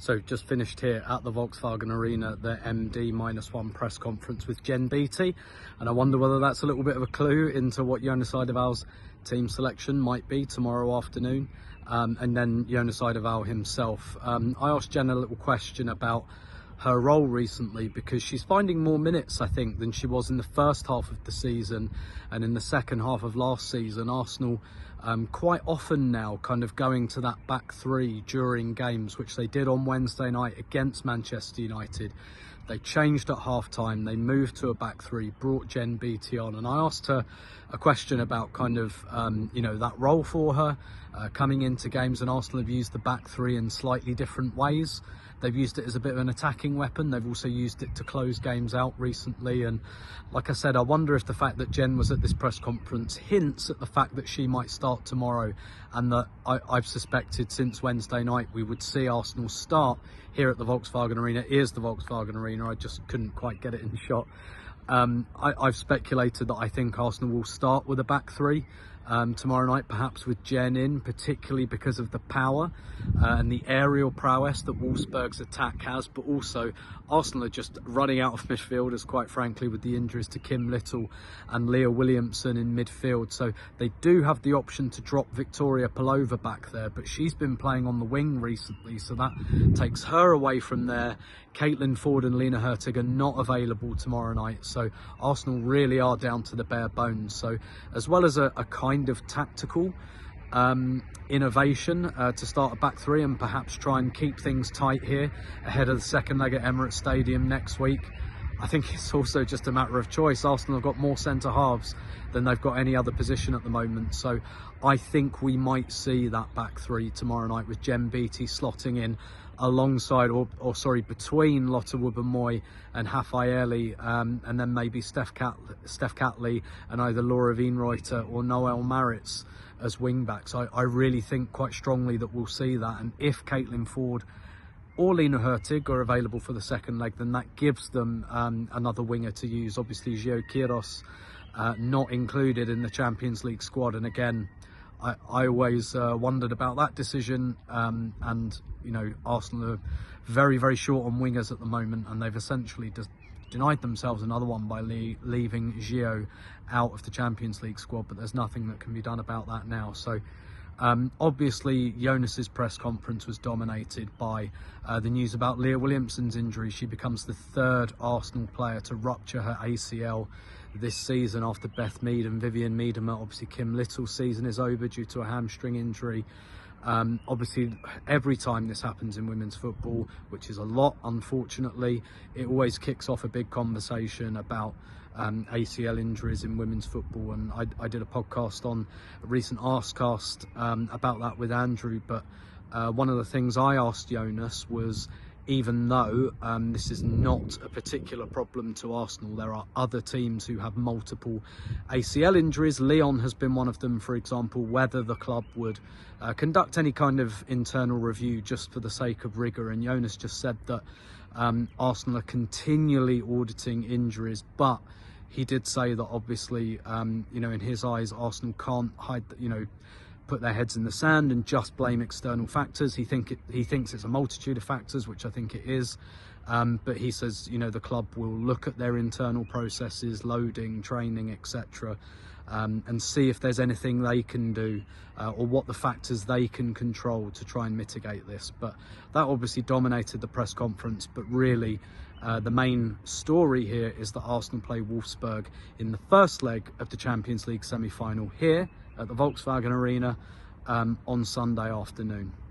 So just finished here at the Volkswagen Arena, the MD-1 press conference with Jen Beattie, and I wonder whether that's a little bit of a clue into what Jonas Eidevall's team selection might be tomorrow afternoon. And then Jonas Eidevall himself. I asked Jen a little question about her role recently, because she's finding more minutes, I think, than she was in the first half of the season and in the second half of last season. Arsenal quite often now kind of going to that back three during games, which they did on Wednesday night against Manchester United. They changed at half-time, they moved to a back three, brought Jen Beattie on, and I asked her a question about kind of, that role for her coming into games. And Arsenal have used the back three in slightly different ways. They've used it as a bit of an attacking weapon. They've also used it to close games out recently. And like I said, I wonder if the fact that Jen was at this press conference hints at the fact that she might start tomorrow, and that I've suspected since Wednesday night we would see Arsenal start here at the Volkswagen Arena. Here's the Volkswagen Arena. I just couldn't quite get it in shot. I've speculated that I think Arsenal will start with a back three tomorrow night, perhaps with Jen in, particularly because of the power and the aerial prowess that Wolfsburg's attack has, but also Arsenal are just running out of midfielders, quite frankly, with the injuries to Kim Little and Leah Williamson in midfield. So they do have the option to drop Victoria Pelova back there, but she's been playing on the wing recently, so that takes her away from there. Caitlin Ford and Lena Hurtig are not available tomorrow night, so Arsenal really are down to the bare bones. So as well as a kind of tactical innovation to start a back three and perhaps try and keep things tight here ahead of the second leg at Emirates Stadium next week, I think it's also just a matter of choice. Arsenal have got more centre halves than they've got any other position at the moment, so I think we might see that back three tomorrow night with Jen Beattie slotting in alongside, between Lotte Wubben-Moy and Hafaeli, and then maybe Steph Catley and either Laura Wienreuter or Noelle Maritz as wing backs. I really think quite strongly that we'll see that, and if Caitlin Ford or Lena Hurtig are available for the second leg, then that gives them another winger to use. Obviously Gio Quiros not included in the Champions League squad, and again I always wondered about that decision, and Arsenal are very, very short on wingers at the moment, and they've essentially just denied themselves another one by leaving Gio out of the Champions League squad, but there's nothing that can be done about that now. So obviously Jonas's press conference was dominated by the news about Leah Williamson's injury. She becomes the third Arsenal player to rupture her ACL this season after Beth Mead and Vivian Miedema. Obviously Kim Little's season is over due to a hamstring injury. Obviously every time this happens in women's football, which is a lot unfortunately, it always kicks off a big conversation about ACL injuries in women's football, and I did a podcast on a recent Arsecast about that with Andrew, but one of the things I asked Jonas was, even though this is not a particular problem to Arsenal, there are other teams who have multiple ACL injuries. Lyon has been one of them, for example, whether the club would conduct any kind of internal review just for the sake of rigour. And Jonas just said that Arsenal are continually auditing injuries, but he did say that obviously, in his eyes, Arsenal can't put their heads in the sand and just blame external factors. He thinks it's a multitude of factors, which I think it is. But he says, the club will look at their internal processes, loading, training, etc., and see if there's anything they can do or what the factors they can control to try and mitigate this. But that obviously dominated the press conference. But really, the main story here is that Arsenal play Wolfsburg in the first leg of the Champions League semi-final here at the Volkswagen Arena on Sunday afternoon.